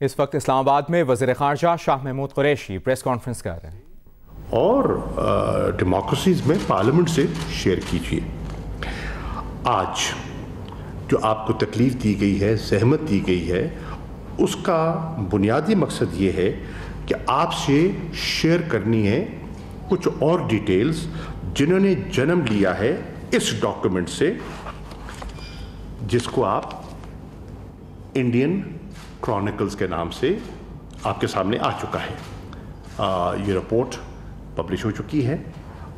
اس وقت اسلام آباد میں وزیر خارجہ شاہ محمود قریشی پریس کانفرنس کر رہے ہیں اور ڈیموکریسیز میں پارلیمنٹ سے شیئر کیجیے. آج جو آپ کو تکلیف دی گئی ہے، زحمت دی گئی ہے، اس کا بنیادی مقصد یہ ہے کہ آپ سے شیئر کرنی ہے کچھ اور ڈیٹیلز جنہوں نے جنم لیا ہے اس ڈاکیومنٹ سے، جس کو آپ انڈین کرونیکلز کے نام سے آپ کے سامنے آ چکا ہے. یہ رپورٹ پبلش ہو چکی ہے.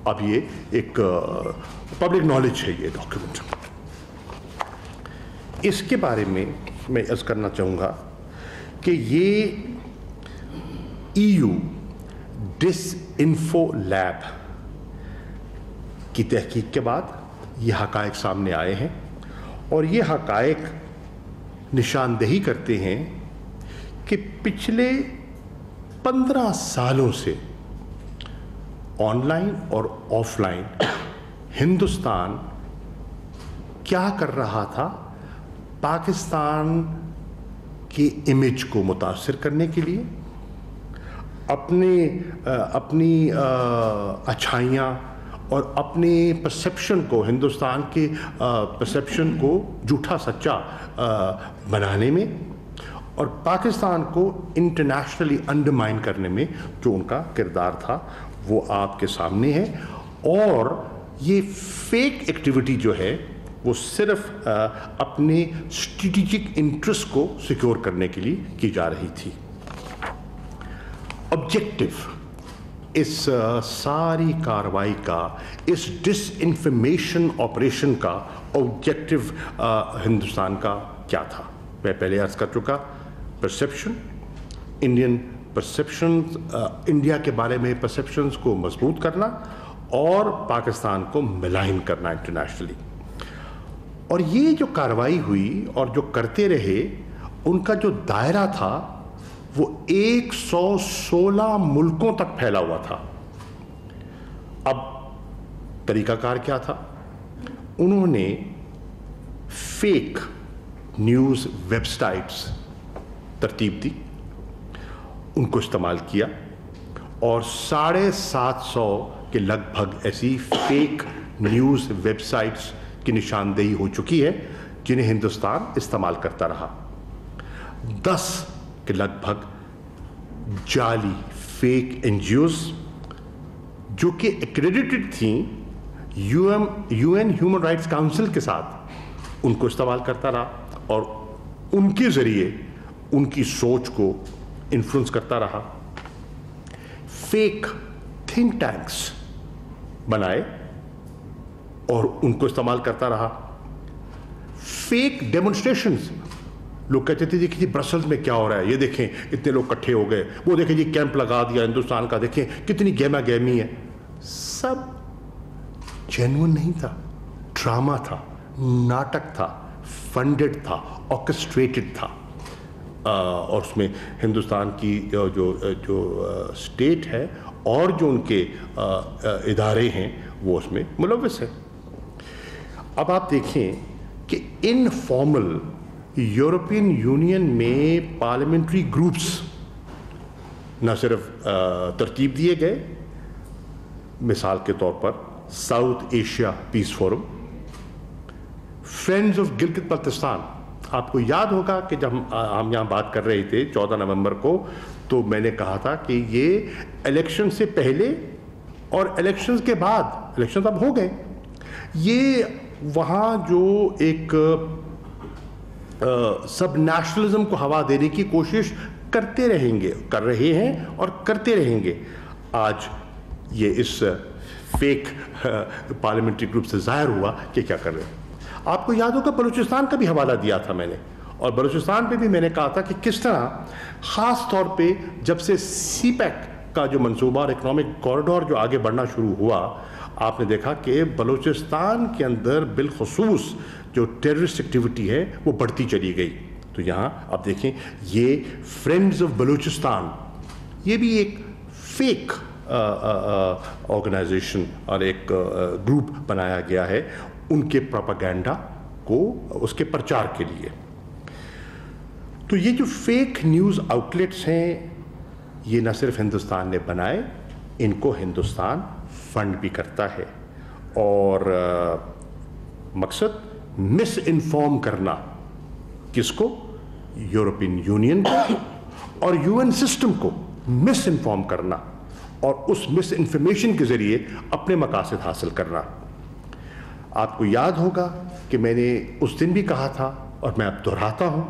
اب یہ ایک پبلک نالج ہے یہ ڈاکیومنٹ. اس کے بارے میں عرض کرنا چاہوں گا کہ یہ EU ڈس انفو لیب کی تحقیق کے بعد یہ حقائق سامنے آئے ہیں، اور یہ حقائق نشاندہی کرتے ہیں کہ پچھلے 15 سالوں سے آن لائن اور آف لائن ہندوستان کیا کر رہا تھا پاکستان کی امیج کو متاثر کرنے کے لیے، اپنی اچھائیاں اور اپنے پرسیپشن کو، ہندوستان کے پرسیپشن کو جھوٹا سچا بنانے میں، اور پاکستان کو انٹرنیشنلی انڈرمائن کرنے میں جو ان کا کردار تھا وہ آپ کے سامنے ہے. اور یہ فیک ایکٹیویٹی جو ہے وہ صرف اپنے اسٹریٹجک انٹرسٹ کو سیکیور کرنے کے لیے کی جا رہی تھی. آبجیکٹو اس ساری کارروائی کا، اس ڈس انفارمیشن آپریشن کا آبجیکٹو ہندوستان کا کیا تھا؟ میں پہلے عرض کر چکا، پرسیپشن، انڈین پرسیپشن، انڈیا کے بارے میں پرسیپشنز کو مضبوط کرنا اور پاکستان کو ملائن کرنا انٹرنیشنلی. اور یہ جو کارروائی ہوئی اور جو کرتے رہے، ان کا جو دائرہ تھا وہ 116 ملکوں تک پھیلا ہوا تھا. اب طریقہ کار کیا تھا؟ انہوں نے فیک نیوز ویب سائٹس ترتیب دی، ان کو استعمال کیا، اور 750 کے لگ بھگ ایسی فیک نیوز ویب سائٹس کی نشاندہی ہو چکی ہے جنہیں ہندوستان استعمال کرتا رہا. 10 کے لگ بھگ جعلی فیک NGOs جو کہ ایکریڈیٹڈ تھیں UN ہیومن رائٹس کاؤنسل کے ساتھ، ان کو استعمال کرتا رہا اور ان کے ذریعے ان کی سوچ کو انفلوئنس کرتا رہا. فیک تھنک ٹینکس بنائے اور ان کو استعمال کرتا رہا. فیک ڈیمونسٹریشنز، لوگ کہتے تھے دیکھیے برسلز میں کیا ہو رہا ہے، یہ دیکھیں اتنے لوگ اکٹھے ہو گئے، وہ دیکھیں جی کیمپ لگا دیا ہندوستان کا، دیکھیں کتنی گہما گہمی ہے. سب جینوئن نہیں تھا، ڈرامہ تھا، ناٹک تھا، فنڈڈ تھا، آرکسٹریٹڈ تھا. اور اس میں ہندوستان کی جو اسٹیٹ ہے اور جو ان کے ادارے ہیں وہ اس میں ملوث ہیں. اب آپ دیکھیں کہ انفارمل یورپین یونین میں پارلیمنٹری گروپس نہ صرف ترتیب دیے گئے، مثال کے طور پر South Asia peace forum, friends of Gilgit Baltistan. آپ کو یاد ہوگا کہ جب ہم یہاں بات کر رہے تھے 14 نومبر کو، تو میں نے کہا تھا کہ یہ الیکشن سے پہلے اور الیکشنز کے بعد، الیکشنز اب ہو گئے، یہ وہاں جو ایک سب نیشنلزم کو ہوا دینے کی کوشش کرتے رہیں گے، کر رہے ہیں اور کرتے رہیں گے. آج یہ اس فیک پارلیمنٹری گروپ سے ظاہر ہوا کہ کیا کر رہے ہیں. آپ کو یاد ہوگا بلوچستان کا بھی حوالہ دیا تھا میں نے، اور بلوچستان پہ بھی میں نے کہا تھا کہ کس طرح خاص طور پہ جب سے سی پیک کا جو منصوبہ اور اکنامک کوریڈور جو آگے بڑھنا شروع ہوا، آپ نے دیکھا کہ بلوچستان کے اندر بالخصوص جو ٹیررسٹ ایکٹیویٹی ہے وہ بڑھتی چلی گئی. تو یہاں آپ دیکھیں یہ فرینڈز آف بلوچستان، یہ بھی ایک فیک آرگنائزیشن اور ایک گروپ بنایا گیا ہے ان کے پروپیگنڈا کو، اس کے پرچار کے لیے. تو تو یہ جو فیک نیوز آؤٹلیٹس ہیں یہ نہ صرف ہندوستان نے بنائے، ان کو ہندوستان فنڈ بھی کرتا ہے، اور مقصد مس انفارم کرنا، کس کو؟ یورپین یونین کو اور یو این سسٹم کو مس انفارم کرنا، اور اس مس انفارمیشن کے ذریعے اپنے مقاصد حاصل کرنا۔ آپ کو یاد ہوگا کہ میں نے اس دن بھی کہا تھا اور میں اب دہراتا ہوں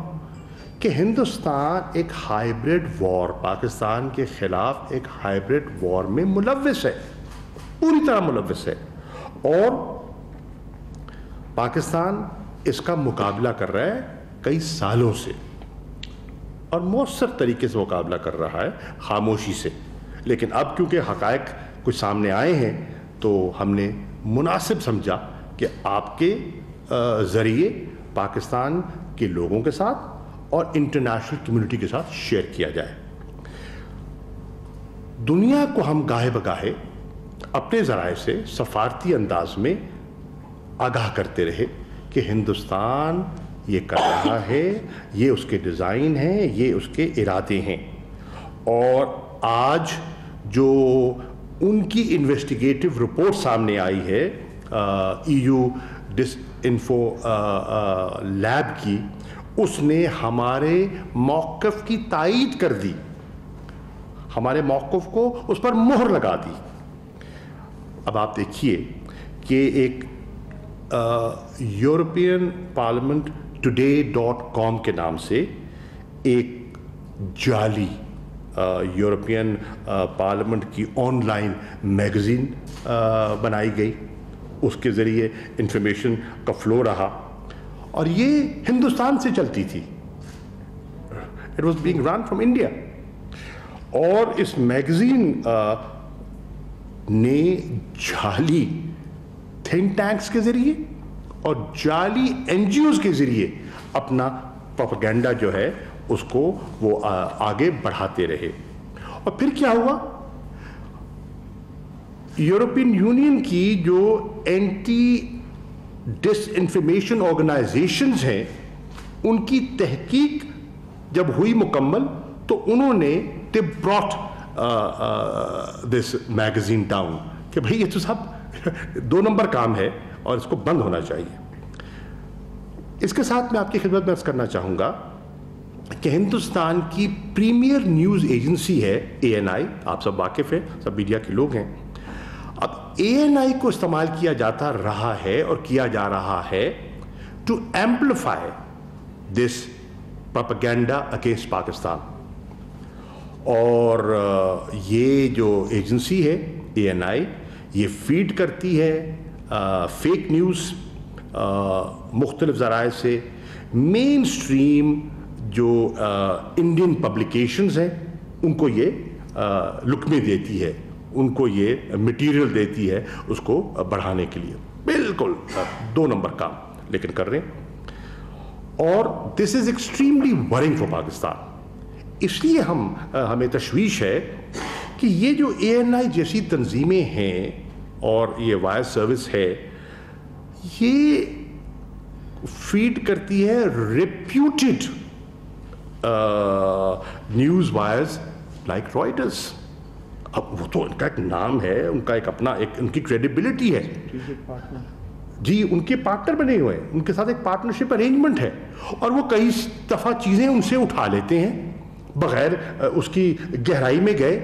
کہ ہندوستان ایک ہائیبرڈ وار، پاکستان کے خلاف ایک ہائیبرڈ وار میں ملوث ہے، پوری طرح ملوث ہے، اور پاکستان اس کا مقابلہ کر رہا ہے کئی سالوں سے، اور مؤثر طریقے سے مقابلہ کر رہا ہے، خاموشی سے۔ لیکن اب کیونکہ حقائق کچھ سامنے آئے ہیں تو ہم نے مناسب سمجھا کہ آپ کے ذریعے پاکستان کے لوگوں کے ساتھ اور انٹرنیشنل کمیونٹی کے ساتھ شیئر کیا جائے۔ دنیا کو ہم گاہے بگاہے اپنے ذرائع سے سفارتی انداز میں آگاہ کرتے رہے کہ ہندوستان یہ کر رہا ہے، یہ اس کے ڈیزائن ہیں، یہ اس کے ارادے ہیں، اور آج جو ان کی انویسٹیگیٹو رپورٹ سامنے آئی ہے ای یو ڈس انفو لیب کی، اس نے ہمارے موقف کی تائید کر دی، ہمارے موقف کو اس پر مہر لگا دی۔ اب آپ دیکھیے کہ ایک یورپین پارلیمنٹ today.com کے نام سے ایک جعلی یورپین پارلیمنٹ کی آن لائن میگزین بنائی گئی، اس کے ذریعے انفارمیشن کا فلو رہا، اور یہ ہندوستان سے چلتی تھی، it was being run from India, اور اس میگزین نے جعلی تھنک ٹینکس کے ذریعے اور جعلی این جی اوز کے ذریعے اپنا پروپیگنڈا جو ہے اس کو وہ آگے بڑھاتے رہے۔ اور پھر کیا ہوا؟ یورپین یونین کی جو اینٹی ڈس انفارمیشن آرگنائزیشنز ہیں، ان کی تحقیق جب ہوئی مکمل تو انہوں نے they brought this magazine down کہ بھئی یہ تو سب 2 نمبر کام ہے اور اس کو بند ہونا چاہیے۔ اس کے ساتھ میں آپ کی خدمت میں عرض کرنا چاہوں گا کہ ہندوستان کی پریمیئر نیوز ایجنسی ہے ANI، آپ سب واقف ہیں، سب میڈیا کے لوگ ہیں۔ اب ANI کو استعمال کیا جاتا رہا ہے اور کیا جا رہا ہے to amplify this propaganda against Pakistan, اور یہ جو ایجنسی ہے ANI یہ فیڈ کرتی ہے فیک نیوز مختلف ذرائع سے، مین اسٹریم جو انڈین پبلیکیشنز ہیں ان کو یہ لقمے دیتی ہے، ان کو یہ مٹیریل دیتی ہے اس کو بڑھانے کے لیے، بالکل 2 نمبر کام لیکن کر رہے ہیں، اور this is extremely worrying for Pakistan. اس لیے ہمیں تشویش ہے کہ یہ جو ANI جیسی تنظیمیں ہیں اور یہ وائر سروس ہے، یہ فیڈ کرتی ہے ریپیوٹڈ نیوز وائرز لائک رائٹرز۔ اب وہ تو ان کا ایک نام ہے، ان کا ایک اپنا ایک ان کی کریڈیبلٹی ہے، جی ان کے پارٹنر بنے ہوئے ہیں، ان کے ساتھ ایک پارٹنرشپ ارینجمنٹ ہے، اور وہ کئی دفعہ چیزیں ان سے اٹھا لیتے ہیں بغیر اس کی گہرائی میں گئے،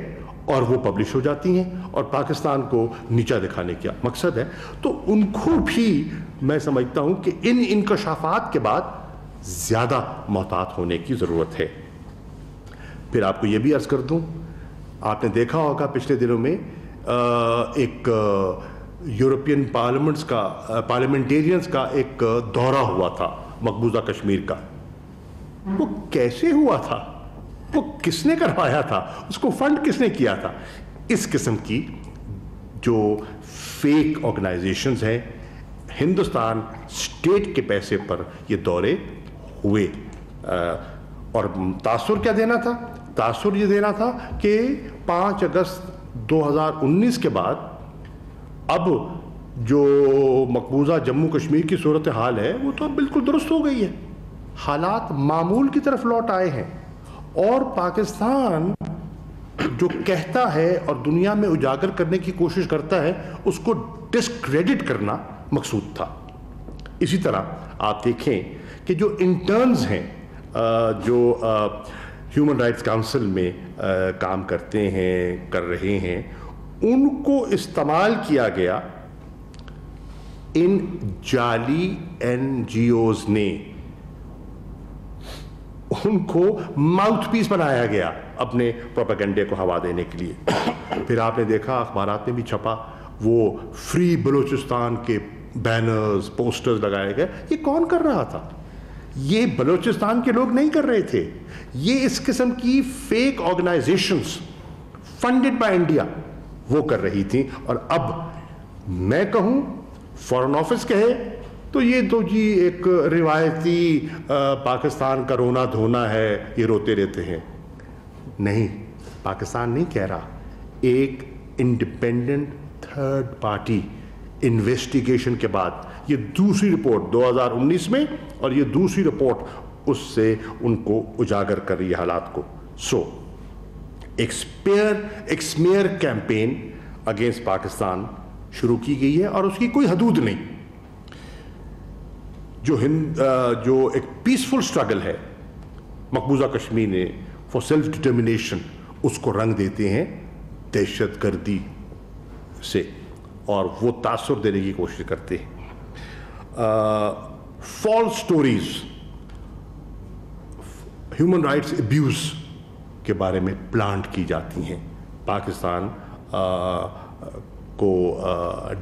اور وہ پبلش ہو جاتی ہیں اور پاکستان کو نیچا دکھانے کا مقصد ہے۔ تو ان کو بھی میں سمجھتا ہوں کہ ان انکشافات کے بعد زیادہ محتاط ہونے کی ضرورت ہے۔ پھر آپ کو یہ بھی عرض کر دوں، آپ نے دیکھا ہوگا پچھلے دنوں میں ایک یورپین پارلیمنٹیرینز کا ایک دورہ ہوا تھا مقبوضہ کشمیر کا۔ وہ کیسے ہوا تھا؟ وہ کس نے کروایا تھا؟ اس کو فنڈ کس نے کیا تھا؟ اس قسم کی جو فیک آرگنائزیشنز ہیں، ہندوستان اسٹیٹ کے پیسے پر یہ دورے ہوئے، اور تاثر کیا دینا تھا؟ تاثر یہ دینا تھا کہ 5 اگست 2019 کے بعد اب جو مقبوضہ جموں کشمیر کی صورتحال ہے وہ تو اب بالکل درست ہو گئی ہے، حالات معمول کی طرف لوٹ آئے ہیں اور پاکستان جو کہتا ہے اور دنیا میں اجاگر کرنے کی کوشش کرتا ہے اس کو ڈسکریڈٹ کرنا مقصود تھا. اسی طرح آپ دیکھیں کہ جو انٹرنز ہیں جو ہیومن رائٹس کاؤنسل میں کام کرتے ہیں کر رہے ہیں, ان کو استعمال کیا گیا ان جعلی این جی اوز نے, ان کو ماؤتھ پیس بنایا گیا اپنے پروپیگنڈے کو ہوا دینے کے لیے. پھر آپ نے دیکھا اخبارات میں بھی چھپا وہ فری بلوچستان کے بینرز پوسٹرز لگائے گئے. یہ کون کر رہا تھا؟ یہ بلوچستان کے لوگ نہیں کر رہے تھے, یہ اس قسم کی fake organisations funded by India وہ کر رہی تھیں. اور اب میں کہوں, فارن آفس کہے تو یہ تو جی ایک روایتی پاکستان کا رونا دھونا ہے, یہ روتے رہتے ہیں. نہیں, پاکستان نہیں کہہ رہا, ایک انڈیپینڈنٹ تھرڈ پارٹی انویسٹیگیشن کے بعد یہ دوسری رپورٹ 2019 میں, اور یہ دوسری رپورٹ اس سے ان کو اجاگر کر رہی ہے حالات کو. سو ایک سمیئر کیمپین اگینسٹ پاکستان شروع کی گئی ہے اور اس کی کوئی حدود نہیں. جو ایک پیسفل سٹرگل ہے مقبوضہ کشمیر نے فار سیلف ڈٹرمنیشن, اس کو رنگ دیتے ہیں دہشت گردی سے اور وہ تاثر دینے کی کوشش کرتے ہیں. False stories, human rights abuse کے بارے میں پلانٹ کی جاتی ہیں پاکستان کو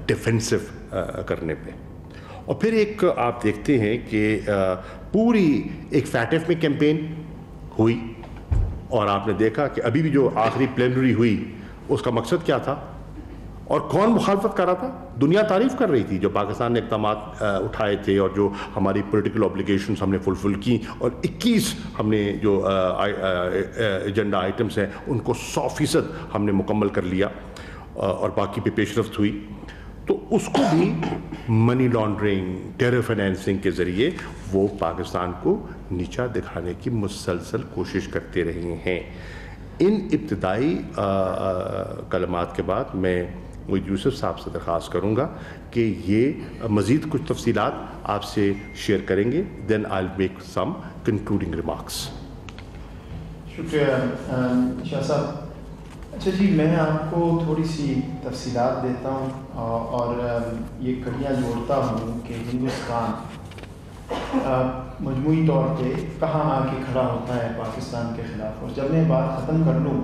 ڈیفینسو کرنے پہ. اور پھر ایک آپ دیکھتے ہیں کہ پوری ایک فیٹف میں کیمپین ہوئی, اور آپ نے دیکھا کہ ابھی بھی جو آخری پلینری ہوئی اس کا مقصد کیا تھا اور کون مخالفت کر رہا تھا؟ دنیا تعریف کر رہی تھی جو پاکستان نے اقدامات اٹھائے تھے اور جو ہماری پولیٹیکل اوبلیگیشنز ہم نے فلفل کی, اور 21 ہم نے جو ایجنڈا آئٹمس ہیں ان کو 100% ہم نے مکمل کر لیا اور باقی پہ پیش رفت ہوئی. تو اس کو بھی منی لانڈرنگ, ٹیرر فائنینسنگ کے ذریعے وہ پاکستان کو نیچا دکھانے کی مسلسل کوشش کرتے رہے ہیں. ان ابتدائی کلمات کے بعد میں محی یوسف صاحب سے درخواست کروں گا کہ یہ مزید کچھ تفصیلات آپ سے شیئر کریں گے. Then I will make some concluding remarks. شکریہ شاہ صاحب. اچھا جی, میں آپ کو تھوڑی سی تفصیلات دیتا ہوں اور یہ کڑیاں جوڑتا ہوں کہ ہندوستان مجموعی طور پہ کہاں آ کے کھڑا ہوتا ہے پاکستان کے خلاف. اور جب میں بات ختم کر لوں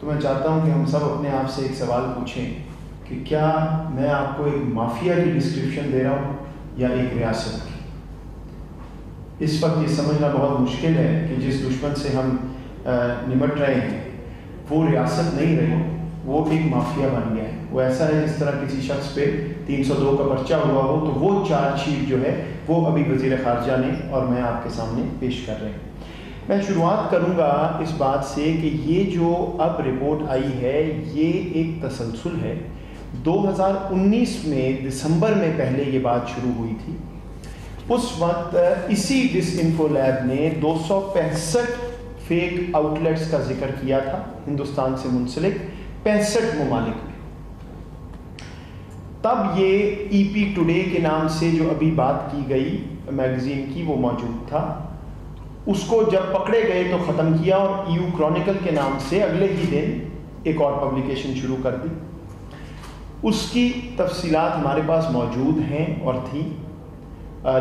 تو میں چاہتا ہوں کہ ہم سب اپنے آپ سے ایک سوال پوچھیں کہ کیا میں آپ کو ایک مافیا کی ڈسکرپشن دے رہا ہوں یا ایک ریاست کی. اس وقت یہ سمجھنا بہت مشکل ہے کہ جس دشمن سے ہم نمٹ رہے ہیں وہ ریاست نہیں رہی, وہ ایک مافیا بن گیا ہے. وہ ایسا ہے جس طرح کسی شخص پہ 302 کا پرچہ ہوا ہو تو وہ چارج شیٹ جو ہے وہ ابھی وزیر خارجہ نے اور میں آپ کے سامنے پیش کر رہے ہیں. میں شروعات کروں گا اس بات سے کہ یہ جو اب رپورٹ آئی ہے یہ ایک تسلسل ہے. 2019 میں دسمبر میں پہلے یہ بات شروع ہوئی تھی. اس وقت اسی ڈس انفو لیب نے 265 فیک آؤٹ لیٹس کا ذکر کیا تھا ہندوستان سے منسلک 65 ممالک میں. تب یہ ای پی ٹوڈے کے نام سے جو ابھی بات کی گئی میگزین کی وہ موجود تھا. اس کو جب پکڑے گئے تو ختم کیا اور ایو کرونیکل کے نام سے اگلے ہی دن ایک اور پبلیکیشن شروع کر دی. اس کی تفصیلات ہمارے پاس موجود ہیں اور تھیں,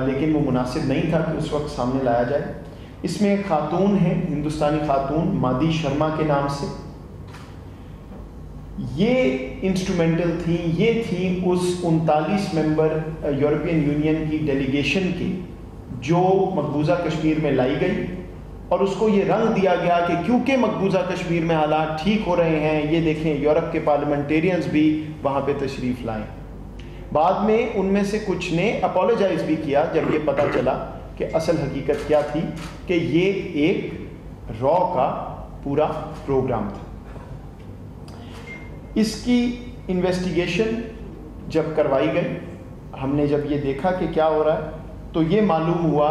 لیکن وہ مناسب نہیں تھا کہ اس وقت سامنے لایا جائے. اس میں ایک خاتون ہے, ہندوستانی خاتون مادی شرما کے نام سے. یہ انسٹرومنٹل تھیں, یہ تھیں اس 39 ممبر یورپین یونین کی ڈیلیگیشن کی جو مقبوضہ کشمیر میں لائی گئی, اور اس کو یہ رنگ دیا گیا کہ کیونکہ مقبوضہ کشمیر میں حالات ٹھیک ہو رہے ہیں, یہ دیکھیں یورپ کے پارلیمنٹیرینز بھی وہاں پہ تشریف لائیں. بعد میں ان میں سے کچھ نے اپولوجائز بھی کیا جب یہ پتہ چلا کہ اصل حقیقت کیا تھی, کہ یہ ایک را کا پورا پروگرام تھا. اس کی انویسٹیگیشن جب کروائی گئی, ہم نے جب یہ دیکھا کہ کیا ہو رہا ہے, تو یہ معلوم ہوا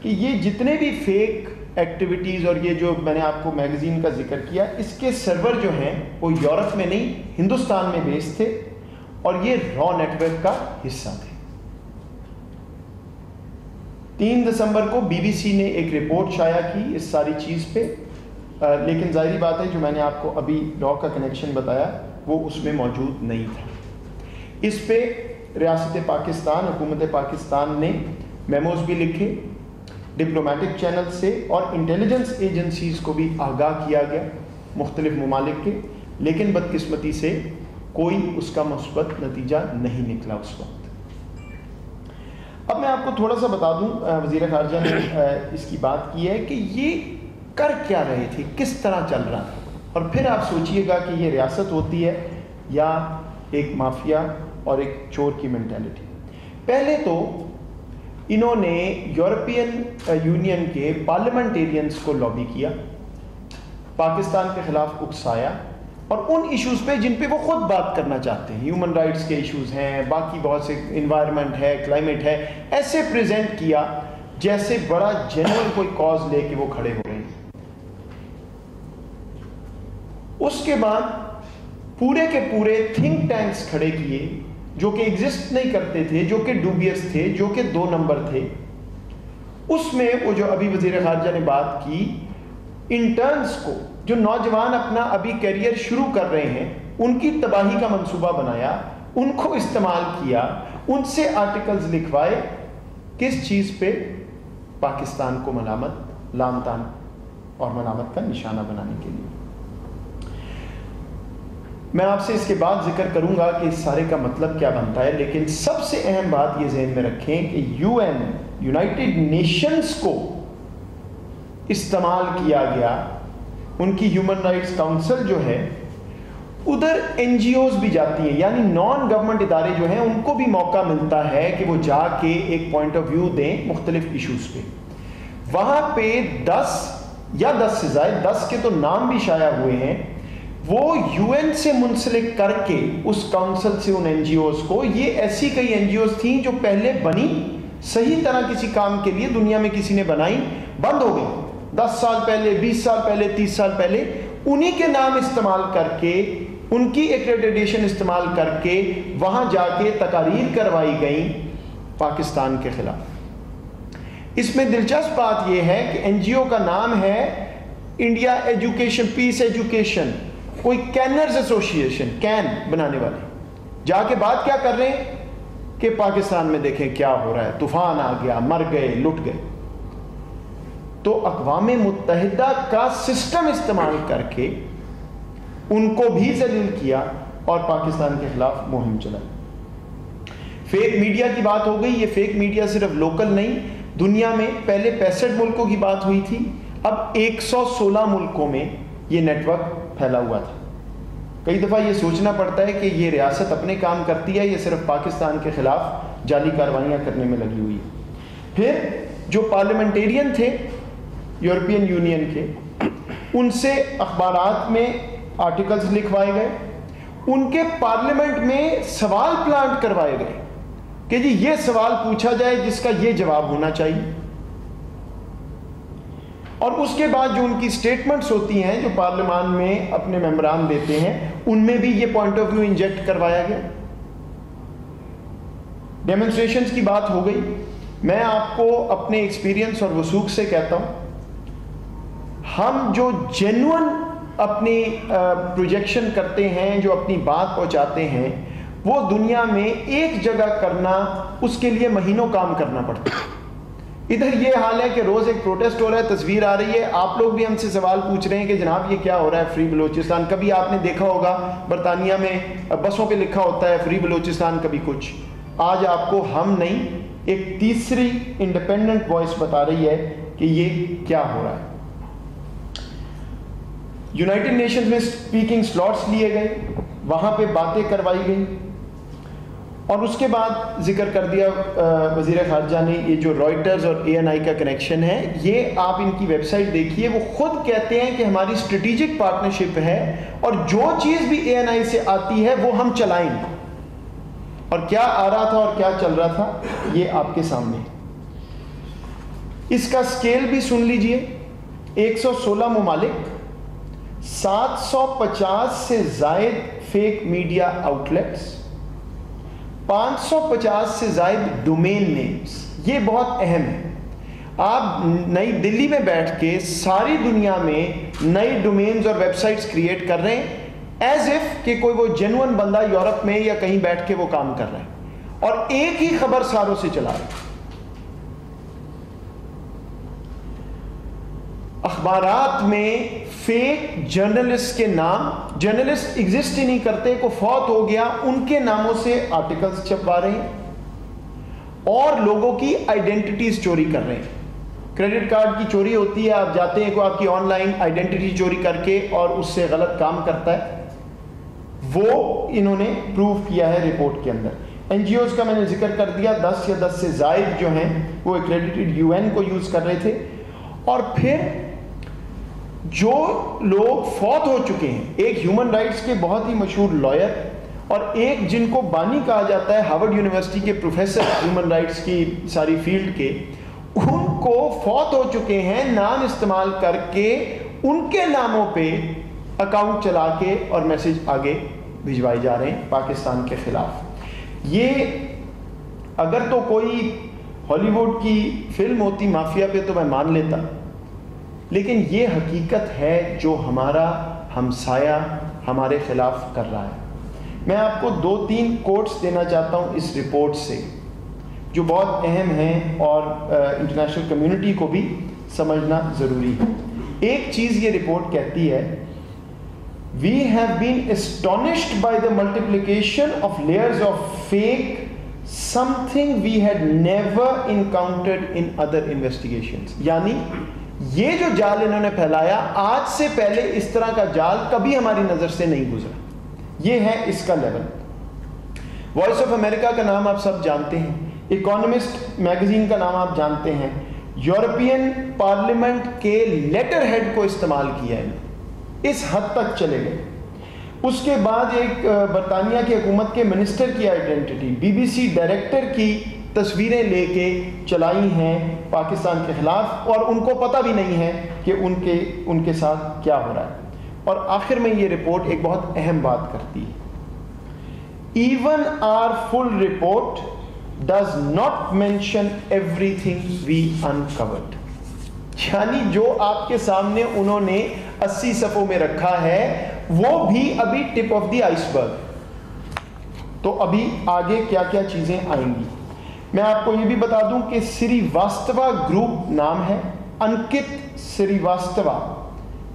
کہ یہ جتنے بھی فیک ایکٹیویٹیز اور یہ جو میں نے آپ کو میگزین کا ذکر کیا، اس کے سرور جو ہیں وہ یورپ میں نہیں ہندوستان میں بیس تھے اور یہ را نیٹ ورک کا حصہ تھے۔ 3 دسمبر کو بی بی سی نے ایک رپورٹ شائع کی اس ساری چیز پہ، لیکن ظاہری بات ہے جو میں نے آپ کو ابھی را کا کنیکشن بتایا وہ اس میں موجود نہیں تھا۔ اس پہ ریاست پاکستان، حکومت پاکستان نے میموز بھی لکھے، ڈپلومیٹک چینل سے اور انٹیلیجنس ایجنسیز کو بھی آگاہ کیا گیا مختلف ممالک کے، لیکن بدقسمتی سے کوئی اس کا مثبت نتیجہ نہیں نکلا اس وقت۔ اب میں آپ کو تھوڑا سا بتا دوں، وزیر خارجہ نے اس کی بات کی ہے کہ یہ کر کیا رہے تھے، کس طرح چل رہا تھا، اور پھر آپ سوچئے گا کہ یہ ریاست ہوتی ہے یا ایک مافیا اور ایک چور کی مینٹیلٹی۔ پہلے تو انہوں نے یورپین یونین کے پارلیمنٹیرینز کو لابی کیا، پاکستان کے خلاف اکسایا، اور ان ایشوز پہ جن پہ وہ خود بات کرنا چاہتے ہیں، ہیومن رائٹس کے ایشوز ہیں، باقی بہت سے انوائرمنٹ ہے، کلائمیٹ ہے، ایسے پریزنٹ کیا جیسے بڑا جنرل کوئی کاز لے کے وہ کھڑے ہو رہے ہیں۔ اس کے بعد پورے کے پورے تھنک ٹینکس کھڑے کیے جو کہ ایگزسٹ نہیں کرتے تھے، جو کہ ڈوبیس تھے، جو کہ 2 نمبر تھے۔ اس میں وہ جو ابھی وزیر خارجہ نے بات کی، انٹرنز کو، جو نوجوان اپنا ابھی کیریئر شروع کر رہے ہیں، ان کی تباہی کا منصوبہ بنایا، ان کو استعمال کیا، ان سے آرٹیکلز لکھوائے، کس چیز پہ؟ پاکستان کو ملامت، لعن طعن اور ملامت کا نشانہ بنانے کے لیے۔ میں آپ سے اس کے بعد ذکر کروں گا کہ اس سارے کا مطلب کیا بنتا ہے، لیکن سب سے اہم بات یہ ذہن میں رکھیں کہ یونائٹڈ نیشنز کو استعمال کیا گیا، ان کی ہیومن رائٹس کاؤنسل جو ہے، ادھر این جی اوز بھی جاتی ہیں، یعنی نان گورنمنٹ ادارے جو ہیں ان کو بھی موقع ملتا ہے کہ وہ جا کے ایک پوائنٹ آف ویو دیں مختلف ایشوز پہ۔ وہاں پہ 10 یا 10 سے زائد، 10 کے تو نام بھی شائع ہوئے ہیں، وہ یو این سے منسلک کر کے اس کاؤنسل سے ان این جی اوز کو، یہ ایسی کئی این جی اوز تھیں جو پہلے بنی صحیح طرح کسی کام کے لیے، دنیا میں کسی نے بنائی، بند ہو گئی 10 سال پہلے، 20 سال پہلے، 30 سال پہلے، انہی کے نام استعمال کر کے، ان کی ایکریڈیٹیشن استعمال کر کے وہاں جا کے تقاریر کروائی گئیں پاکستان کے خلاف۔ اس میں دلچسپ بات یہ ہے کہ این جی او کا نام ہے انڈیا ایجوکیشن پیس ایجوکیشن، کوئی کینرز ایسوسیشن، کین بنانے والے، جا کے بات کیا کر رہے ہیں کہ پاکستان میں دیکھیں کیا ہو رہا ہے، طوفان آ گیا، مر گئے، لٹ گئے۔ تو اقوام متحدہ کا سسٹم استعمال کر کے ان کو بھی ذلیل کیا اور پاکستان کے خلاف مہم چلائی۔ فیک میڈیا کی بات ہو گئی، یہ فیک میڈیا صرف لوکل نہیں، دنیا میں پہلے 65 ملکوں کی بات ہوئی تھی، اب 116 ملکوں میں یہ نیٹ ورک پھیلا ہوا تھا۔ کئی دفعہ یہ سوچنا پڑتا ہے کہ یہ ریاست اپنے کام کرتی ہے یا صرف پاکستان کے خلاف جعلی کاروائیاں کرنے میں لگی ہوئی ہے۔ پھر جو پارلیمنٹیرین تھے یورپین یونین کے، ان سے اخبارات میں آرٹیکلز لکھوائے گئے، ان کے پارلیمنٹ میں سوال پلانٹ کروائے گئے کہ جی یہ سوال پوچھا جائے جس کا یہ جواب ہونا چاہیے، اور اس کے بعد جو ان کی سٹیٹمنٹس ہوتی ہیں جو پارلیمان میں اپنے ممبران دیتے ہیں، ان میں بھی یہ پوائنٹ آف ویو انجیکٹ کروایا گیا۔ ڈیمونسٹریشنز کی بات ہو گئی۔ میں آپ کو اپنے ایکسپیرینس اور وثوق سے کہتا ہوں، ہم جو جینوئن اپنی پروجیکشن کرتے ہیں، جو اپنی بات پہنچاتے ہیں، وہ دنیا میں ایک جگہ کرنا، اس کے لیے مہینوں کام کرنا پڑتا ہے۔ ادھر یہ حال ہے کہ روز ایک پروٹیسٹ ہو رہا ہے، تصویر آ رہی ہے، آپ لوگ بھی ہم سے سوال پوچھ رہے ہیں کہ جناب یہ کیا ہو رہا ہے فری بلوچستان۔ کبھی آپ نے دیکھا ہوگا برطانیہ میں بسوں پہ لکھا ہوتا ہے فری بلوچستان، کبھی کچھ۔ آج آپ کو ہم نہیں، ایک تیسری انڈیپینڈنٹ وائس بتا رہی ہے کہ یہ کیا ہو رہا ہے۔ یونائٹڈ نیشنز میں اسپیکنگ سلاٹس لیے گئے، وہاں پہ باتیں کروائی گئیں، اور اس کے بعد ذکر کر دیا وزیر خارجہ نے، یہ جو رائٹرز اور اے این آئی کا کنیکشن ہے، یہ آپ ان کی ویب سائٹ دیکھیے، وہ خود کہتے ہیں کہ ہماری اسٹریٹجک پارٹنرشپ ہے اور جو چیز بھی اے این آئی سے آتی ہے وہ ہم چلائیں گے۔ اور کیا آ رہا تھا اور کیا چل رہا تھا یہ آپ کے سامنے۔ اس کا سکیل بھی سن لیجئے، 116 ممالک، 750 سے زائد فیک میڈیا آؤٹلیٹس، 550 سے زائد ڈومین نیمز. یہ بہت اہم ہے. آپ نئی دلی میں بیٹھ کے ساری دنیا میں نئی ڈومینز اور ویب سائٹس کریٹ کر رہے ہیں ایز اف کہ کوئی وہ جینوئن بندہ یورپ میں یا کہیں بیٹھ کے وہ کام کر رہا ہے اور ایک ہی خبر ساروں سے چلا رہا ہے. اخبارات میں فیک جرنلسٹ کے نام، جرنلسٹ ایگزسٹ ہی نہیں کرتے، کو فوت ہو گیا ان کے ناموں سے آرٹیکلز چھپوا رہے ہیں اور لوگوں کی آئیڈینٹیٹیز چوری کر رہے ہیں. کریڈٹ کارڈ کی چوری ہوتی ہے، آپ جاتے ہیں کوئی آپ کی آن لائن آئیڈینٹیٹی چوری کر کے اور اس سے غلط کام کرتا ہے، وہ انہوں نے پروو کیا ہے رپورٹ کے اندر. این جی اوز کا میں نے ذکر کر دیا، 10 یا 10 سے زائد جو ہیں وہ ایکریڈیٹڈ یو این کو یوز کر رہے تھے. اور پھر جو لوگ فوت ہو چکے ہیں، ایک ہیومن رائٹس کے بہت ہی مشہور لائر اور ایک جن کو بانی کہا جاتا ہے ہارورڈ یونیورسٹی کے پروفیسر ہیومن رائٹس کی ساری فیلڈ کے، ان کو فوت ہو چکے ہیں نام استعمال کر کے ان کے ناموں پہ اکاؤنٹ چلا کے اور میسج آگے بھجوائے جا رہے ہیں پاکستان کے خلاف. یہ اگر تو کوئی ہالی ووڈ کی فلم ہوتی مافیا پہ تو میں مان لیتا، لیکن یہ حقیقت ہے جو ہمارا ہمسایہ ہمارے خلاف کر رہا ہے. میں آپ کو 2-3 کوٹس دینا چاہتا ہوں اس رپورٹ سے جو بہت اہم ہیں اور انٹرنیشنل کمیونٹی کو بھی سمجھنا ضروری ہے. ایک چیز یہ رپورٹ کہتی ہے، We have been astonished by the multiplication of layers of fake, something we had never encountered in other investigations. یعنی یہ جو جال انہوں نے پھیلایا آج سے پہلے اس طرح کا جال کبھی ہماری نظر سے نہیں گزرا. یہ ہے اس کا لیول. وائس آف امریکہ کا نام آپ سب جانتے ہیں، اکانومسٹ میگزین کا نام آپ جانتے ہیں، یورپین پارلیمنٹ کے لیٹر ہیڈ کو استعمال کیا ہے، اس حد تک چلے گئے. اس کے بعد ایک برطانیہ کی حکومت کے منسٹر کی identity, B B C director کی تصویریں لے کے چلائی ہیں پاکستان کے خلاف اور ان کو پتہ بھی نہیں ہے کہ ان کے ساتھ کیا ہو رہا ہے. اور آخر میں یہ رپورٹ ایک بہت اہم بات کرتی ہے، even our full report does not mention everything we incurred. یعنی جو آپ کے سامنے انہوں نے 80 صفحوں میں رکھا ہے وہ بھی ابھی ٹپ آف دی آئس برگ. تو ابھی آگے کیا کیا چیزیں آئیں گی. میں آپ کو یہ بھی بتا دوں کہ سری واستوا گروپ نام ہے، انکت سری واستوا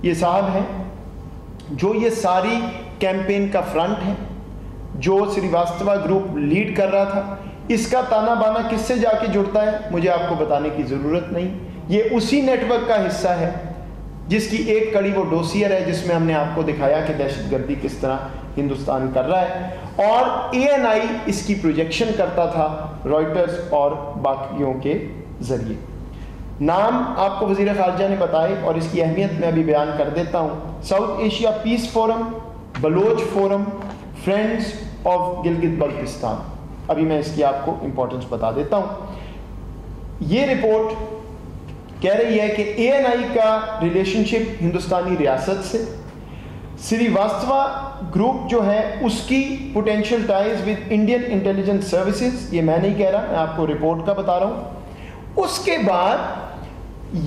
یہ صاحب ہیں جو یہ ساری کیمپین کا فرنٹ ہے، جو سری واستوا گروپ لیڈ کر رہا تھا. اس کا تانا بانا کس سے جا کے جڑتا ہے مجھے آپ کو بتانے کی ضرورت نہیں. یہ اسی نیٹ ورک کا حصہ ہے جس کی ایک کڑی وہ ڈوسیئر ہے جس میں ہم نے آپ کو دکھایا کہ دہشت گردی کس طرح ہندوستان کر رہا ہے، اور ANI اس کی پروجیکشن کرتا تھا رائٹرز اور باقیوں کے ذریعے. نام آپ کو وزیر خارجہ نے بتائے اور اس کی اہمیت میں ابھی بیان کر دیتا ہوں. South Asia peace forum, Baloch forum, friends of Gilgit Baltistan. ابھی میں اس کی آپ کو امپورٹنس بتا دیتا ہوں. یہ رپورٹ کہہ رہی ہے کہ ANI کا ریلیشن شپ ہندوستانی ریاست سے، سری واستوا گروپ جو ہے اس کی potential ties with Indian intelligence services, یہ میں نہیں کہہ رہا، میں آپ کو رپورٹ کا بتا رہا ہوں. اس کے بعد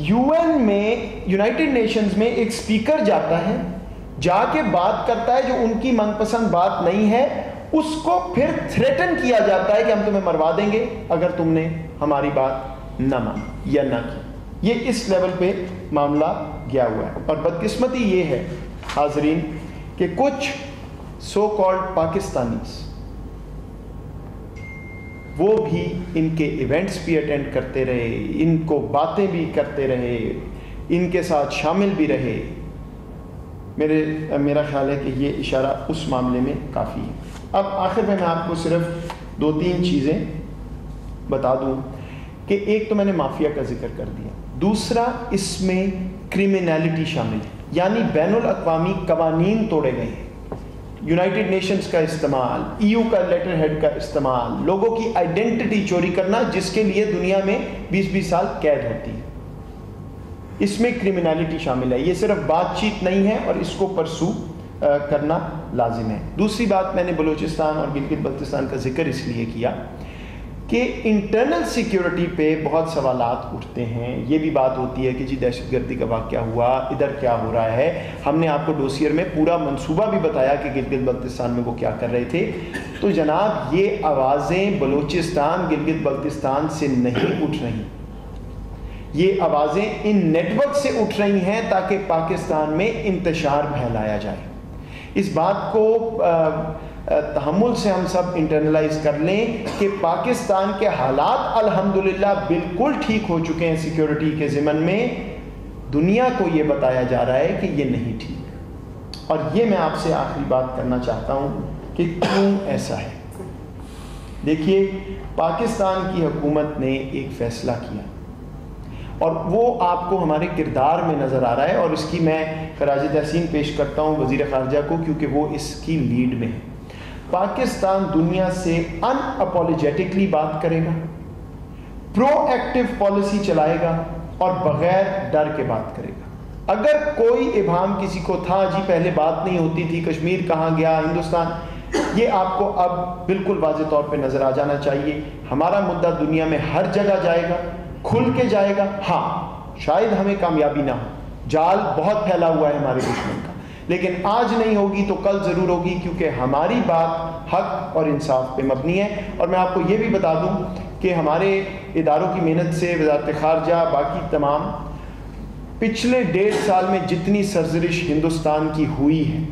UN میں، یونائٹڈ نیشنز میں ایک اسپیکر جاتا ہے، جا کے بات کرتا ہے جو ان کی من پسند بات نہیں ہے، اس کو پھر تھریٹن کیا جاتا ہے کہ ہم تمہیں مروا دیں گے اگر تم نے ہماری بات نہ مانی یا نہ کی. یہ اس لیول پہ معاملہ گیا ہوا ہے. اور بدقسمتی یہ ہے حاضرین کہ کچھ سو کالڈ پاکستانیز وہ بھی ان کے ایونٹس بھی اٹینڈ کرتے رہے، ان کو باتیں بھی کرتے رہے، ان کے ساتھ شامل بھی رہے. میرا خیال ہے کہ یہ اشارہ اس معاملے میں کافی ہے. اب آخر میں آپ کو صرف 2-3 چیزیں بتا دوں کہ ایک تو میں نے مافیا کا ذکر کر دیا، دوسرا اس میں کرمینالٹی شامل ہے، یعنی بین الاقوامی قوانین توڑے گئے ہیں، یونائٹڈ نیشنز کا استعمال، EU کا لیٹر ہیڈ کا استعمال، لوگوں کی آئیڈینٹی چوری کرنا جس کے لیے دنیا میں 20-20 سال قید ہوتی ہے. اس میں کرمنالٹی شامل ہے. یہ صرف بات چیت نہیں ہے اور اس کو پرسو کرنا لازم ہے. دوسری بات میں نے بلوچستان اور گلگت بلتستان کا ذکر اس لیے کیا کہ انٹرنل سیکیورٹی پہ بہت سوالات اٹھتے ہیں. یہ بھی بات ہوتی ہے کہ جی دہشت گردی کا واقعہ ہوا, ادھر کیا ہو رہا ہے. ہم نے آپ کو ڈوسیئر میں پورا منصوبہ بھی بتایا کہ گلگت بلتستان میں وہ کیا کر رہے تھے. تو جناب یہ آوازیں بلوچستان گلگت بلتستان سے نہیں اٹھ رہی, یہ آوازیں ان نیٹ ورک سے اٹھ رہی ہیں تاکہ پاکستان میں انتشار پھیلایا جائے. اس بات کو تحمل سے ہم سب انٹرنلائز کر لیں کہ پاکستان کے حالات الحمدللہ بالکل ٹھیک ہو چکے ہیں سیکیورٹی کے ضمن میں. دنیا کو یہ بتایا جا رہا ہے کہ یہ نہیں ٹھیک. اور یہ میں آپ سے آخری بات کرنا چاہتا ہوں کہ کیوں ایسا ہے. دیکھیے, پاکستان کی حکومت نے ایک فیصلہ کیا اور وہ آپ کو ہمارے کردار میں نظر آ رہا ہے, اور اس کی میں خراج تحسین پیش کرتا ہوں وزیر خارجہ کو کیونکہ وہ اس کی لیڈ میں ہے. پاکستان دنیا سے ان اپولوجیٹکلی بات کرے گا, پرو ایکٹیو پالیسی چلائے گا اور بغیر ڈر کے بات کرے گا. اگر کوئی ابہام کسی کو تھا جی پہلے بات نہیں ہوتی تھی, کشمیر کہاں گیا, ہندوستان, یہ آپ کو اب بالکل واضح طور پہ نظر آ جانا چاہیے. ہمارا مدعا دنیا میں ہر جگہ جائے گا, کھل کے جائے گا. ہاں شاید ہمیں کامیابی نہ ہو, جال بہت پھیلا ہوا ہے ہمارے دشمن کا, لیکن آج نہیں ہوگی تو کل ضرور ہوگی کیونکہ ہماری بات حق اور انصاف پہ مبنی ہے. اور میں آپ کو یہ بھی بتا دوں کہ ہمارے اداروں کی محنت سے وزارت خارجہ باقی تمام پچھلے 1.5 سال میں جتنی سرزرش ہندوستان کی ہوئی ہے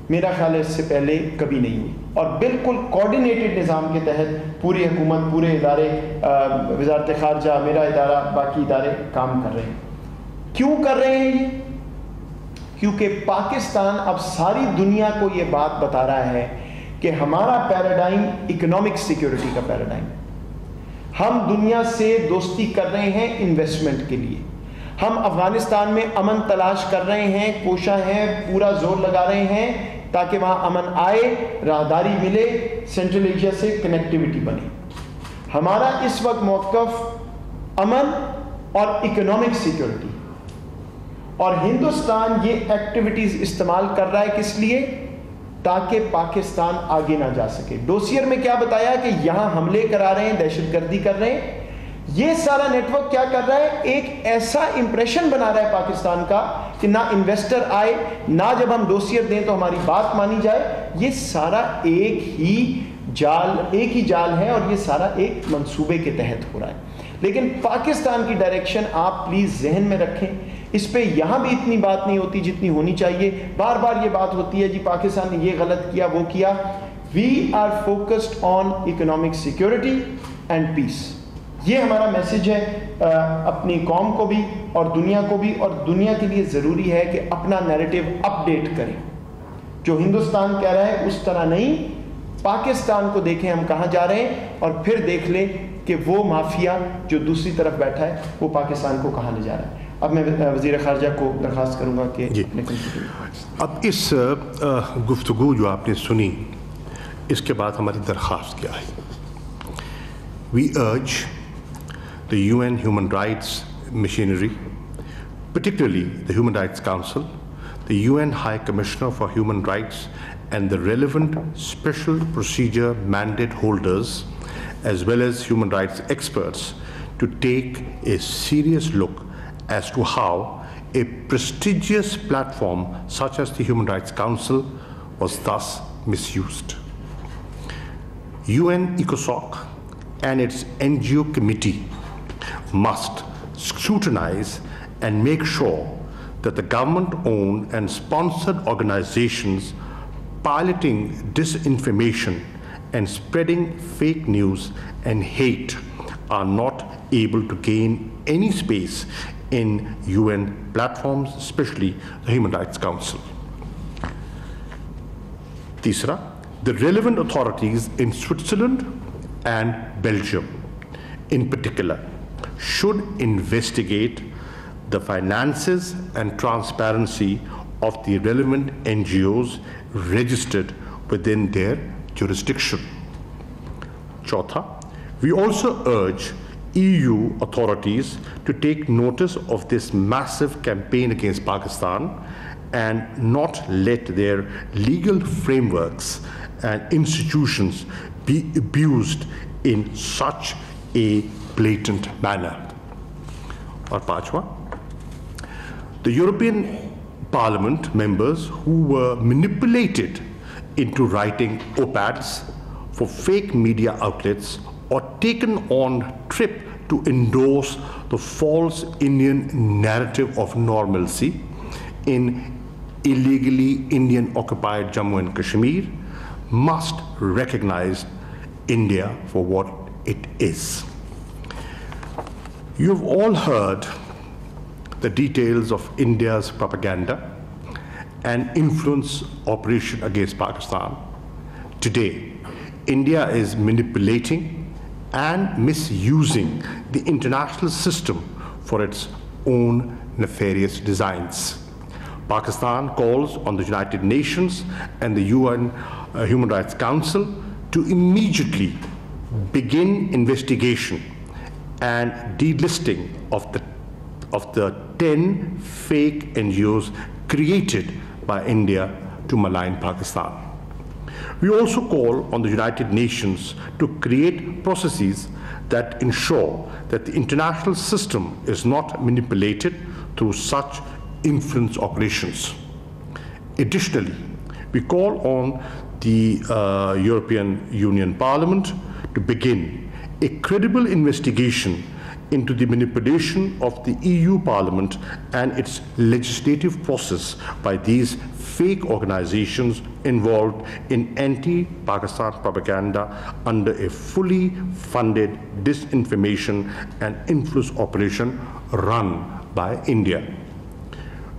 میرا خیال ہے اس سے پہلے کبھی نہیں ہوئی, اور بالکل کوآرڈینیٹڈ نظام کے تحت پوری حکومت, پورے ادارے, وزارت خارجہ, میرا ادارہ, باقی ادارے کام کر رہے ہیں. کیوں کر رہے ہیں یہ؟ کیونکہ پاکستان اب ساری دنیا کو یہ بات بتا رہا ہے کہ ہمارا پیراڈائم اکنامک سیکیورٹی کا پیراڈائم ہے. ہم دنیا سے دوستی کر رہے ہیں انویسٹمنٹ کے لیے, ہم افغانستان میں امن تلاش کر رہے ہیں, کوشاں ہیں, پورا زور لگا رہے ہیں تاکہ وہاں امن آئے, راہداری ملے, سینٹرل ایشیا سے کنیکٹیوٹی بنے. ہمارا اس وقت موقف امن اور اکنامک سیکیورٹی, اور ہندوستان یہ ایکٹیویٹیز استعمال کر رہا ہے کس لیے؟ تاکہ پاکستان آگے نہ جا سکے. ڈوسیئر میں کیا بتایا کہ یہاں حملے کرا رہے ہیں, دہشت گردی کر رہے ہیں. یہ سارا نیٹ ورک کیا کر رہا ہے؟ ایک ایسا امپریشن بنا رہا ہے پاکستان کا کہ نہ انویسٹر آئے, نہ جب ہم ڈوسیئر دیں تو ہماری بات مانی جائے. یہ سارا ایک ہی جال ہے اور یہ سارا ایک منصوبے کے تحت ہو رہا ہے. لیکن پاکستان کی ڈائریکشن آپ پلیز ذہن میں رکھیں, اس پہ یہاں بھی اتنی بات نہیں ہوتی جتنی ہونی چاہیے. بار بار یہ بات ہوتی ہے جی پاکستان نے یہ غلط کیا, وہ کیا. We are focused on economic security and peace. یہ ہمارا میسج ہے اپنی قوم کو بھی اور دنیا کو بھی, اور دنیا کے لیے ضروری ہے کہ اپنا نیریٹو اپڈیٹ کریں. جو ہندوستان کہہ رہا ہے اس طرح نہیں, پاکستان کو دیکھیں ہم کہاں جا رہے ہیں, اور پھر دیکھ لیں کہ وہ مافیا جو دوسری طرف بیٹھا ہے وہ پاکستان کو کہاں لے جا رہا ہے. اب میں وزیر خارجہ کو درخواست کروں گا کہ جی. اب اس گفتگو جو آپ نے سنی, اس کے بعد ہماری درخواست کیا ہے؟ وی ارج the UN Human Rights machinery, particularly the Human Rights Council, the UN High Commissioner for Human Rights, and the relevant special procedure mandate holders, as well as human rights experts, to take a serious look as to how a prestigious platform such as the Human Rights Council was thus misused. UN ECOSOC and its NGO committee must scrutinize and make sure that the government-owned and sponsored organizations piloting disinformation and spreading fake news and hate are not able to gain any space in UN platforms, especially the Human Rights Council. Tisra, the relevant authorities in Switzerland and Belgium in particular should investigate the finances and transparency of the relevant NGOs registered within their jurisdiction. Chautha, we also urge EU authorities to take notice of this massive campaign against Pakistan and not let their legal frameworks and institutions be abused in such a blatant manner. Or Pachwa, the European Parliament members who were manipulated into writing op-eds for fake media outlets or taken on trip to endorse the false Indian narrative of normalcy in illegally Indian-occupied Jammu and Kashmir must recognize India for what it is. You have all heard the details of India's propaganda and influence operation against Pakistan. Today, India is manipulating and misusing the international system for its own nefarious designs. Pakistan calls on the United Nations and the UN Human Rights Council to immediately begin investigation and delisting of the 10 fake NGOs created by India to malign Pakistan. We also call on the United Nations to create processes that ensure that the international system is not manipulated through such influence operations. Additionally, we call on the European Union Parliament to begin a credible investigation into the manipulation of the EU Parliament and its legislative process by these fake organizations involved in anti-Pakistan propaganda under a fully funded disinformation and influence operation run by India.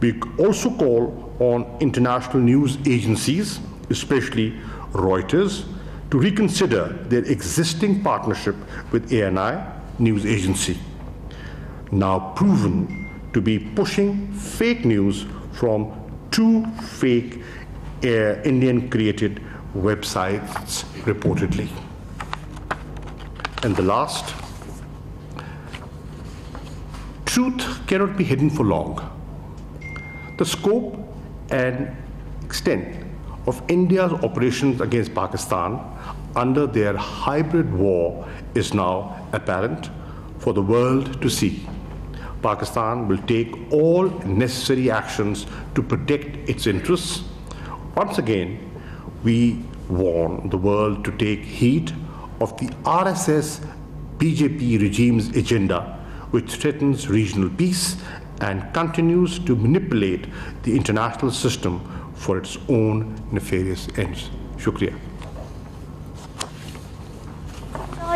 We also call on international news agencies, especially Reuters, to reconsider their existing partnership with ANI News Agency, now proven to be pushing fake news from 2 fake Indian-created websites reportedly. And the last, truth cannot be hidden for long. The scope and extent of India's operations against Pakistan under their hybrid war is now apparent for the world to see. Pakistan will take all necessary actions to protect its interests. Once again, we warn the world to take heed of the RSS BJP regime's agenda, which threatens regional peace and continues to manipulate the international system for its own nefarious ends. Shukriya.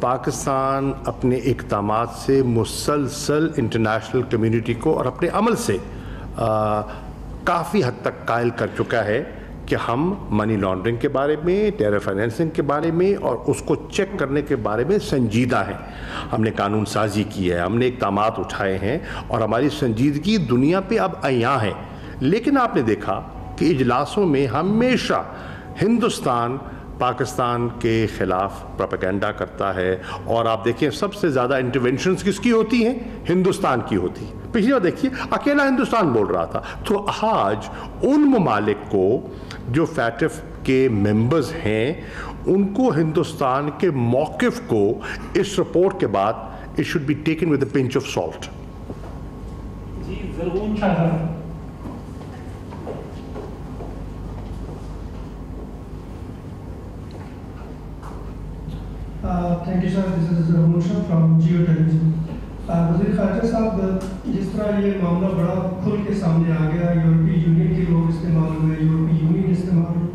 Pakistan اپنے اقدامات سے مسلسل international community کو اور اپنے عمل سے کافی حد تک قائل کر چکا ہے کہ ہم منی لانڈرنگ کے بارے میں، ٹیرر فائنینسنگ کے بارے میں اور اس کو چیک کرنے کے بارے میں سنجیدہ ہیں. ہم نے قانون سازی کی ہے، ہم نے اقدامات اٹھائے ہیں اور ہماری سنجیدگی دنیا پہ اب عیاں ہے. لیکن آپ نے دیکھا کہ اجلاسوں میں ہمیشہ ہندوستان پاکستان کے خلاف پروپیگنڈا کرتا ہے، اور آپ دیکھیں سب سے زیادہ انٹرونشنز کس کی ہوتی ہیں؟ ہندوستان کی ہوتی ہیں. پچھلی بار دیکھیے اکیلا ہندوستان بول رہا تھا. تو آج ان ممالک کو جو فیٹف کے ممبرز ہیں ان کو ہندوستان کے موقف کو اس رپورٹ کے بعد it should be taken with a pinch of salt. جی Zarghoon Shah. Thank you sir. This is Zarghoon Shah from Geo television. وزیر خارجہ صاحب، جس طرح یہ معاملہ بڑا کھل کے سامنے آ گیا، یورپی یونین کے لوگ استعمال ہوئے، یورپی یونین استعمال ہوئی،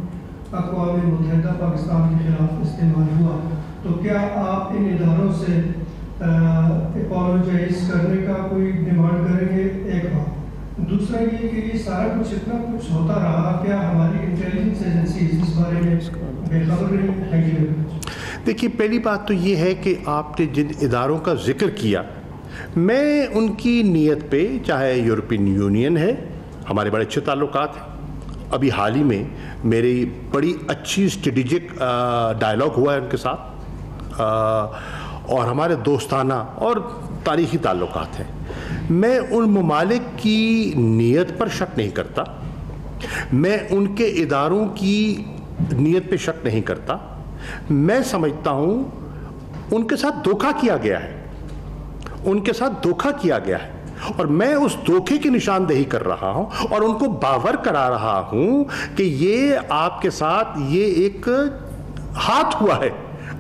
اقوام متحدہ پاکستان کے خلاف استعمال ہوا، تو کیا آپ ان اداروں سے اپالوجائز کرنے کا کوئی ڈیمانڈ کریں گے؟ ایک بات. دوسرا یہ کہ یہ سارا کچھ اتنا کچھ ہوتا رہا، کیا ہماری انٹیلیجنس ایجنسیز اس بارے میں بے خبر رہی؟ دیکھیے پہلی بات تو یہ ہے کہ آپ نے جن اداروں کا ذکر کیا، میں ان کی نیت پہ، چاہے یورپین یونین ہے، ہمارے بڑے اچھے تعلقات ہیں. ابھی حال ہی میں میری بڑی اچھی اسٹریٹجک ڈائلاگ ہوا ہے ان کے ساتھ، اور ہمارے دوستانہ اور تاریخی تعلقات ہیں. میں ان ممالک کی نیت پر شک نہیں کرتا، میں ان کے اداروں کی نیت پہ شک نہیں کرتا. میں سمجھتا ہوں ان کے ساتھ دھوکہ کیا گیا ہے، ان کے ساتھ دھوکہ کیا گیا ہے، اور میں اس دھوکے کی نشاندہی کر رہا ہوں اور ان کو باور کرا رہا ہوں کہ یہ آپ کے ساتھ یہ ایک ہاتھ ہوا ہے،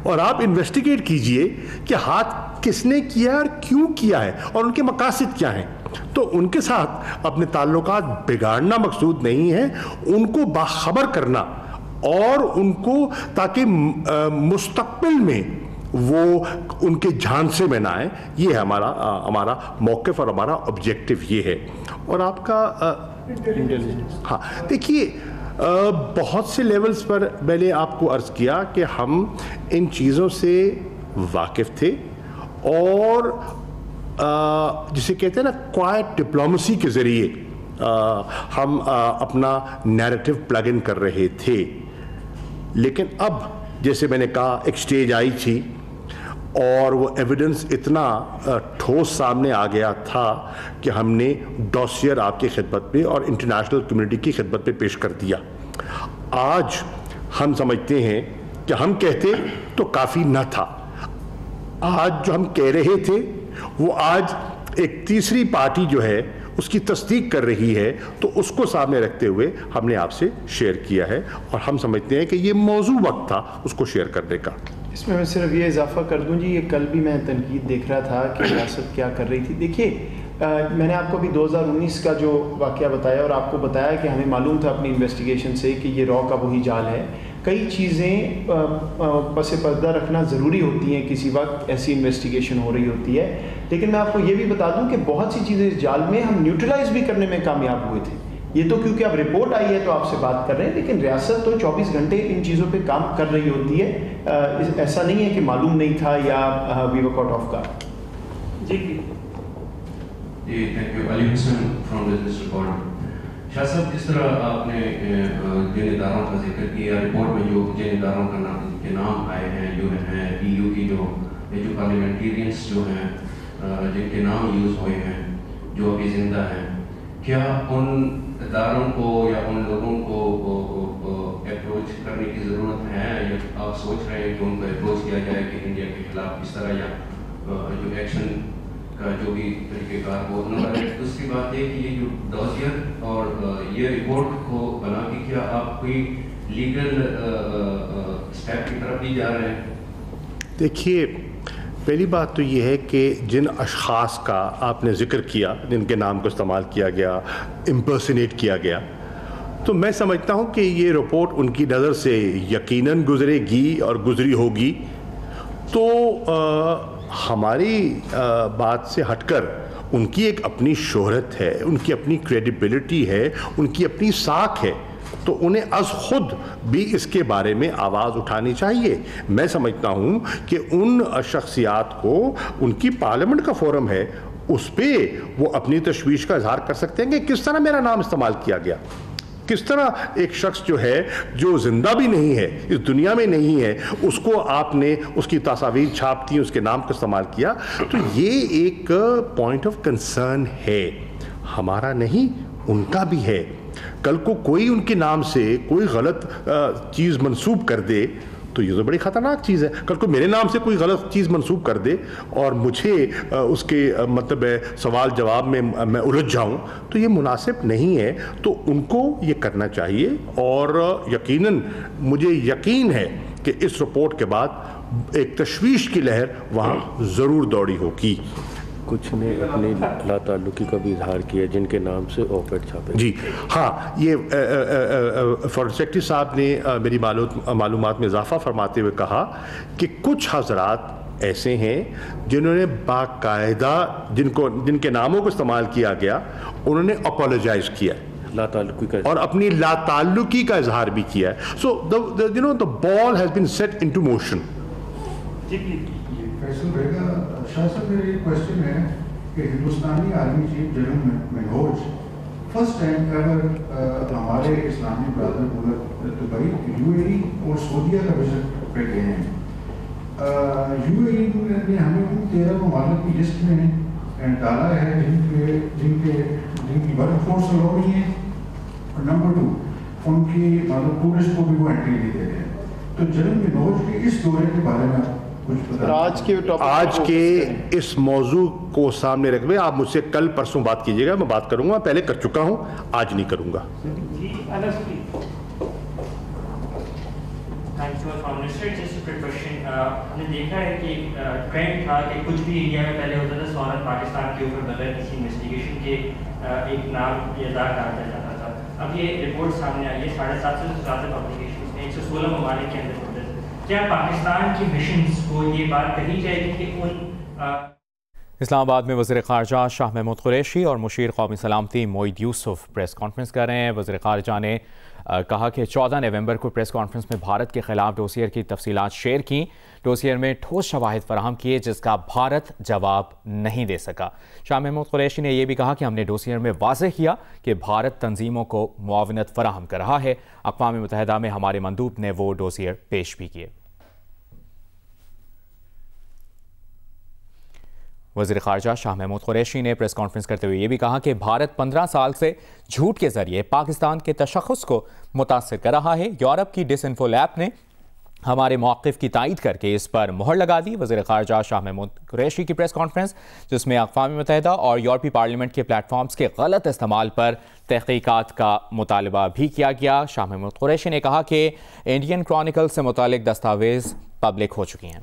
اور آپ انویسٹیگیٹ کیجئے کہ ہاتھ کس نے کیا اور کیوں کیا ہے اور ان کے مقاصد کیا ہیں. تو ان کے ساتھ اپنے تعلقات بگاڑنا مقصود نہیں ہے، ان کو باخبر کرنا اور ان کو تاکہ مستقبل میں وہ ان کے جھانسے میں نہ آئیں، یہ ہے ہمارا موقف اور ہمارا آبجیکٹو یہ ہے. اور آپ کا ہاں دیکھیے بہت سے لیولز پر میں نے آپ کو عرض کیا کہ ہم ان چیزوں سے واقف تھے، اور جسے کہتے ہیں نا کوائٹ ڈپلومیسی کے ذریعے ہم اپنا نیریٹو پلگ ان کر رہے تھے. لیکن اب جیسے میں نے کہا ایک سٹیج آئی تھی اور وہ ایویڈنس اتنا ٹھوس سامنے آ گیا تھا کہ ہم نے ڈوسیئر آپ کی خدمت میں اور انٹرنیشنل کمیونٹی کی خدمت میں پیش کر دیا. آج ہم سمجھتے ہیں کہ ہم کہتے تو کافی نہ تھا. آج جو ہم کہہ رہے تھے وہ آج ایک تیسری پارٹی جو ہے اس کی تصدیق کر رہی ہے، تو اس کو سامنے رکھتے ہوئے ہم نے آپ سے شیئر کیا ہے، اور ہم سمجھتے ہیں کہ یہ موضوع وقت تھا اس کو شیئر کرنے کا. اس میں صرف یہ اضافہ کر دوں جی، یہ کل بھی میں تنقید دیکھ رہا تھا کہ ریاست کیا کر رہی تھی. دیکھیے میں نے آپ کو ابھی 2019 کا جو واقعہ بتایا اور آپ کو بتایا کہ ہمیں معلوم تھا اپنی انویسٹیگیشن سے کہ یہ کا وہی جال ہے. کئی چیزیں پس پردہ رکھنا ضروری ہوتی ہیں کسی وقت ایسی انویسٹیگیشن ہو رہی ہوتی ہے، لیکن میں آپ کو یہ بھی بتا دوں کہ بہت سی چیزیں اس جال میں ہم نیوٹرلائز بھی کرنے میں کامیاب ہوئے تھے. یہ تو کیونکہ اب رپورٹ آئی ہے تو آپ سے بات کر رہے ہیں، لیکن ریاست تو 24 گھنٹے ان چیزوں پہ کام کر رہی ہوتی ہے. ایسا نہیں ہے کہ معلوم نہیں تھا یا we were caught off guard. جی thank you. Ali Hassan from business report. Shah صاحب، جس طرح آپ نے جن اداروں کا ذکر کیا رپورٹ میں، جو جن اداروں کے نام آئے ہیں جو ہیں EU کی جو پارلیمنٹیرینس جو ہیں جن کے نام یوز ہوئے ہیں جو ابھی زندہ ہیں، کیا ان اداروں کو یا ان لوگوں کو اپروچ کرنے کی ضرورت ہے، یا آپ سوچ رہے ہیں کہ ان کو اپروچ کیا جائے کہ انڈیا کے خلاف کس طرح یا جو ایکشن کا جو بھی طریقہ کار ہو؟ دوسری بات یہ کہ یہ جو ڈوسیئر اور یہ رپورٹ کو بنا کے کیا آپ کوئی لیگل اسٹیپ کی طرف بھی جا رہے ہیں؟ دیکھیے پہلی بات تو یہ ہے کہ جن اشخاص کا آپ نے ذکر کیا، جن کے نام کو استعمال کیا گیا، امپرسنیٹ کیا گیا، تو میں سمجھتا ہوں کہ یہ رپورٹ ان کی نظر سے یقیناً گزرے گی اور گزری ہوگی، تو ہماری بات سے ہٹ کر ان کی ایک اپنی شہرت ہے، ان کی اپنی کریڈیبلٹی ہے، ان کی اپنی ساکھ ہے، تو انہیں از خود بھی اس کے بارے میں آواز اٹھانی چاہیے۔ میں سمجھتا ہوں کہ ان شخصیات کو، ان کی پارلیمنٹ کا فورم ہے، اس پہ وہ اپنی تشویش کا اظہار کر سکتے ہیں کہ کس طرح میرا نام استعمال کیا گیا، کس طرح ایک شخص جو ہے، جو زندہ بھی نہیں ہے، اس دنیا میں نہیں ہے، اس کو آپ نے اس کی تصاویر چھاپ دی، اس کے نام کو استعمال کیا۔ تو یہ ایک پوائنٹ آف کنسرن ہے، ہمارا نہیں، ان کا بھی ہے۔ کل کو کوئی ان کے نام سے کوئی غلط چیز منسوب کر دے تو یہ تو بڑی خطرناک چیز ہے۔ کل کو میرے نام سے کوئی غلط چیز منسوب کر دے اور مجھے اس کے مطلب سوال جواب میں الجھ جاؤں تو یہ مناسب نہیں ہے۔ تو ان کو یہ کرنا چاہیے، اور یقیناً مجھے یقین ہے کہ اس رپورٹ کے بعد ایک تشویش کی لہر وہاں ضرور دوڑی ہوگی۔ کچھ نے اپنی لا تعلقی کا بھی اظہار کیا جن کے نام سے آپریٹ چھاپے۔ جی ہاں، یہ فارن سیکرٹری صاحب نے میری معلومات میں اضافہ فرماتے ہوئے کہا کہ کچھ حضرات ایسے ہیں جنہوں نے باقاعدہ جن کے ناموں کو استعمال کیا گیا، انہوں نے اپولوجائز کیا لا تعلقی کا اور اپنی لا تعلقی کا اظہار بھی کیا ہے۔ سو the ball has been set into motion۔ Faisal بیگا شاہ صاحب، میرا یہ کوشچن ہے کہ ہندوستانی army chief general Manoj first time ever ہمارے اسلامی برادر ملک دبئی، یو اے ای اور سعودیہ کا وزٹ پہ گئے ہیں۔ یو اے ای نے ہمیں ان 13 ممالک کی لسٹ میں ڈالا ہے جن کی ورک فورس لو نہیں ہے، اور نمبر 2 ان کی مطلب ٹورسٹ کو بھی وہ انٹری نہیں دے رہے ہیں۔ تو جنرل منہوج کے اس دورے کے بارے میں آج کے اس موضوع کو سامنے رکھ کے آپ مجھ سے کل پرسوں بات کیجیے گا، میں بات کروں گا، پہلے کر چکا ہوں، آج نہیں کروں گا۔ ہم نے دیکھا ہے کہ ٹرینڈ تھا کہ کچھ بھی انڈیا میں پہلے ہوتا تھا فوراً پاکستان کے اوپر بغیر کسی انویسٹیگیشن کے ایک نام یا ذات ڈالتا جاتا تھا۔ اب یہ رپورٹ سامنے آئی ہے، 750 سے زیادہ پبلیکیشنز ہیں 116 ممالک کے اندر۔ کیا پاکستان کی مشنز کو یہ بات کہی جائے گی کہ ان اسلام آباد میں وزیر خارجہ شاہ محمود قریشی اور مشیر قومی سلامتی معید یوسف پریس کانفرنس کر رہے ہیں۔ وزیر خارجہ نے کہا کہ 14 نومبر کو پریس کانفرنس میں بھارت کے خلاف ڈوسیئر کی تفصیلات شیئر کیں، ڈوسیئر میں ٹھوس شواہد فراہم کیے جس کا بھارت جواب نہیں دے سکا۔ شاہ محمود قریشی نے یہ بھی کہا کہ ہم نے ڈوسیئر میں واضح کیا کہ بھارت تنظیموں کو معاونت فراہم کر رہا ہے۔ اقوام متحدہ میں ہمارے مندوب نے وہ ڈوسیئر پیش بھی کیے۔ وزیر خارجہ شاہ محمود قریشی نے پریس کانفرنس کرتے ہوئے یہ بھی کہا کہ بھارت 15 سال سے جھوٹ کے ذریعے پاکستان کے تشخص کو متاثر کر رہا ہے۔ یورپ کی ڈس انفو لیب نے ہمارے موقف کی تائید کر کے اس پر مہر لگا دی۔ وزیر خارجہ شاہ محمود قریشی کی پریس کانفرنس، جس میں اقوام متحدہ اور یورپی پارلیمنٹ کے پلیٹ فارمز کے غلط استعمال پر تحقیقات کا مطالبہ بھی کیا گیا۔ شاہ محمود قریشی نے کہا کہ انڈین کرونیکل سے متعلق دستاویز پبلک ہو چکی ہیں۔